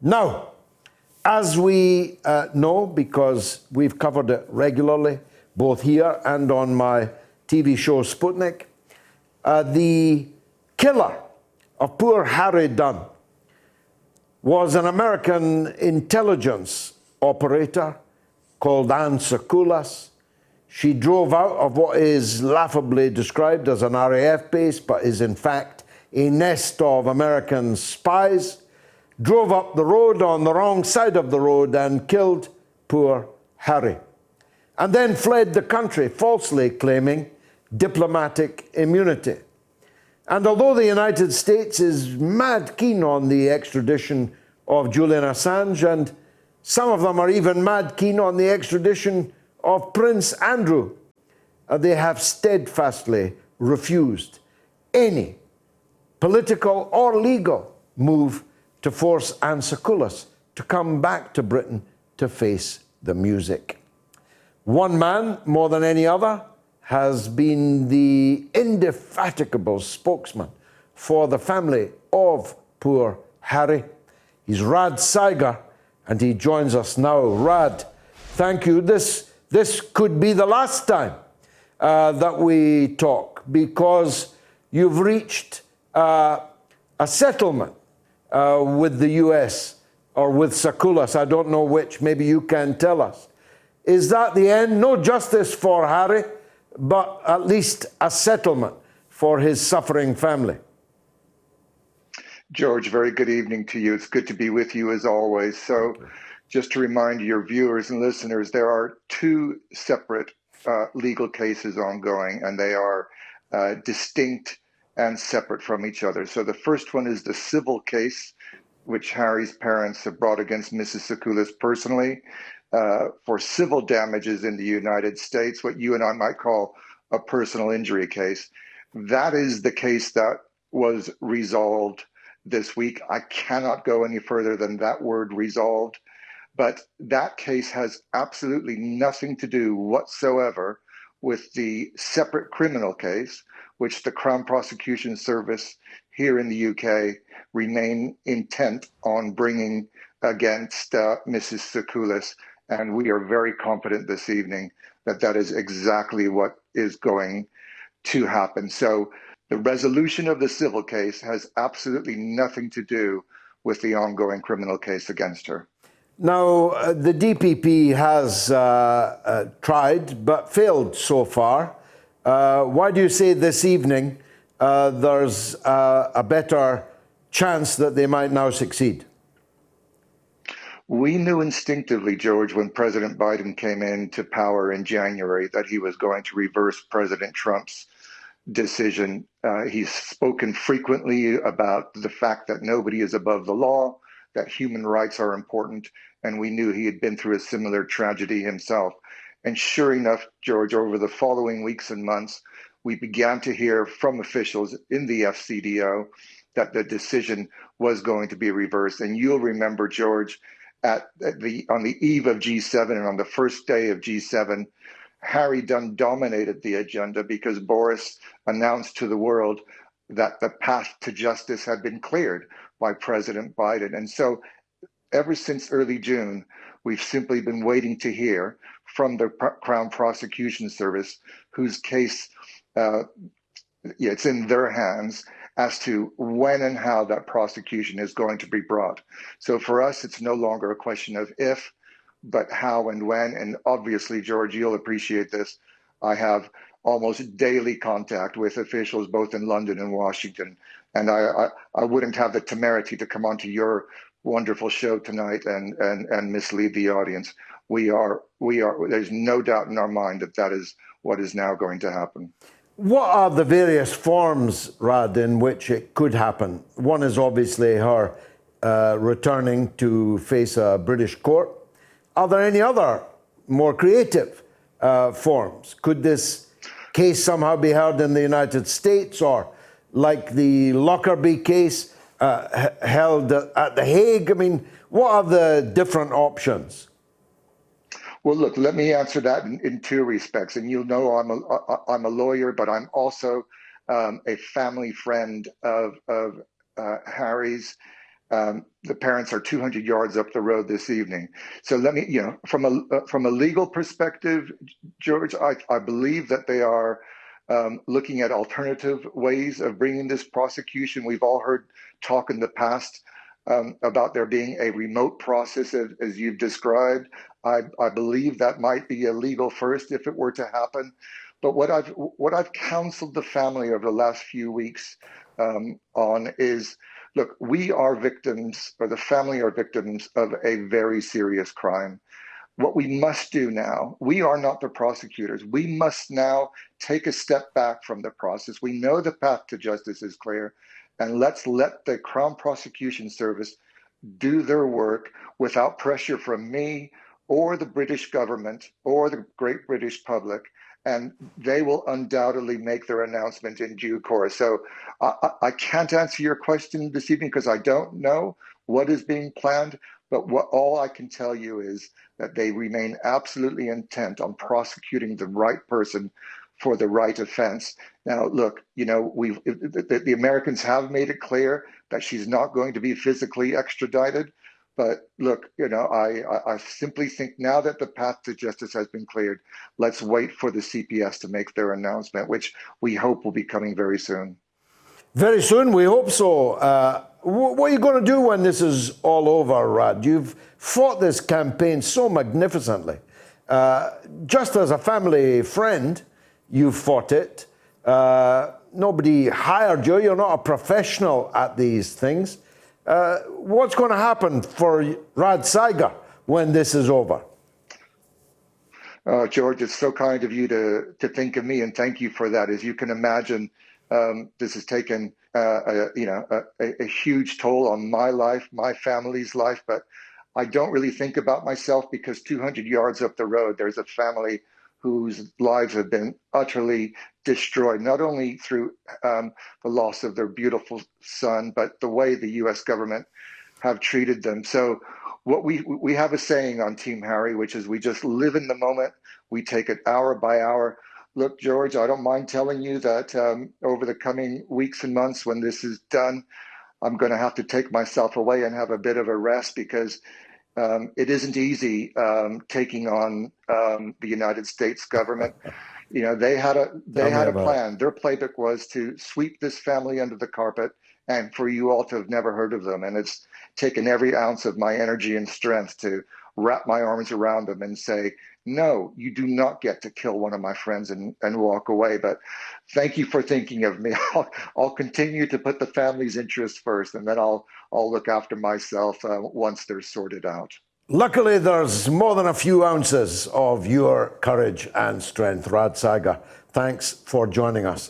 Now, as we know, because we've covered it regularly, both here and on my TV show Sputnik, the killer of poor Harry Dunn was an American intelligence operator called Sarcoolas. She drove out of what is laughably described as an RAF base, but is in fact a nest of American spies, drove up the road on the wrong side of the road and killed poor Harry, and then fled the country, falsely claiming diplomatic immunity. And although the United States is mad keen on the extradition of Julian Assange, and some of them are even mad keen on the extradition of Prince Andrew, they have steadfastly refused any political or legal move to force Sarcoolas to come back to Britain to face the music. One man, more than any other, has been the indefatigable spokesman for the family of poor Harry. He's Radd Seiger, and he joins us now. Radd, thank you. This could be the last time that we talk, because you've reached a settlement with the US, or with Sarcoolas, I don't know which, maybe you can tell us. Is that the end? No justice for Harry, but at least a settlement for his suffering family. George, very good evening to you. It's good to be with you as always. So just to remind your viewers and listeners, there are two separate legal cases ongoing, and they are distinct and separate from each other. So the first one is the civil case, which Harry's parents have brought against Mrs. Sarcoolas personally for civil damages in the United States, what you and I might call a personal injury case. That is the case that was resolved this week. I cannot go any further than that word, resolved. But that case has absolutely nothing to do whatsoever with the separate criminal case, which the Crown Prosecution Service here in the UK remain intent on bringing against Mrs. Sarcoolas. And we are very confident this evening that that is exactly what is going to happen. So the resolution of the civil case has absolutely nothing to do with the ongoing criminal case against her. Now, the DPP has tried but failed so far. Why do you say this evening there's a better chance that they might now succeed? We knew instinctively, George, when President Biden came into power in January, that he was going to reverse President Trump's decision. He's spoken frequently about the fact that nobody is above the law, that human rights are important, and we knew he had been through a similar tragedy himself. And sure enough, George, over the following weeks and months, we began to hear from officials in the FCDO that the decision was going to be reversed. And you'll remember, George, on the eve of G7 and on the first day of G7, Harry Dunn dominated the agenda because Boris announced to the world that the path to justice had been cleared by President Biden. And so ever since early June, we've simply been waiting to hear from the Crown Prosecution Service, whose case, it's in their hands, as to when and how that prosecution is going to be brought. So for us, it's no longer a question of if, but how and when. And obviously, George, you'll appreciate this. I have almost daily contact with officials both in London and Washington. And I wouldn't have the temerity to come onto your wonderful show tonight and mislead the audience. There's no doubt in our mind that that is what is now going to happen. What are the various forms, Radd, in which it could happen? One is obviously her returning to face a British court. Are there any other more creative forms? Could this case somehow be heard in the United States, or like the Lockerbie case held at The Hague? I mean, what are the different options? Well, look, let me answer that in two respects. And you'll know I'm a lawyer, but I'm also a family friend of Harry's. The parents are 200 yards up the road this evening. So let me, from a legal perspective, George, I believe that they are looking at alternative ways of bringing this prosecution. We've all heard talk in the past about there being a remote process, as you've described. I believe that might be a legal first if it were to happen. But what I've counseled the family over the last few weeks on is, look, we are victims, or the family are victims of a very serious crime. What we must do now, we are not the prosecutors. We must now take a step back from the process. We know the path to justice is clear, and let's let the Crown Prosecution Service do their work without pressure from me or the British government or the great British public. And they will undoubtedly make their announcement in due course. So I can't answer your question this evening because I don't know what is being planned. But all I can tell you is that they remain absolutely intent on prosecuting the right person for the right offense. Now, look, the Americans have made it clear that she's not going to be physically extradited. But look, I simply think now that the path to justice has been cleared, let's wait for the CPS to make their announcement, which we hope will be coming very soon. Very soon, we hope so. What are you going to do when this is all over, Radd? You've fought this campaign so magnificently. Just as a family friend, you've fought it. Nobody hired you. You're not a professional at these things. What's going to happen for Radd Seiger when this is over? George, it's so kind of you to think of me, and thank you for that. As you can imagine, this has taken a huge toll on my life, my family's life, but I don't really think about myself because 200 yards up the road, there's a family whose lives have been utterly destroyed, not only through the loss of their beautiful son, but the way the U.S. government have treated them. So what we have a saying on Team Harry, which is we just live in the moment. We take it hour by hour. Look, George, I don't mind telling you that over the coming weeks and months when this is done, I'm going to have to take myself away and have a bit of a rest because it isn't easy taking on the United States government. They had a plan. Their playbook was to sweep this family under the carpet and for you all to have never heard of them. And it's taken every ounce of my energy and strength to wrap my arms around them and say, no, you do not get to kill one of my friends and walk away. But thank you for thinking of me. I'll continue to put the family's interests first, and then I'll look after myself once they're sorted out. Luckily, there's more than a few ounces of your courage and strength. Radd Seiger, thanks for joining us.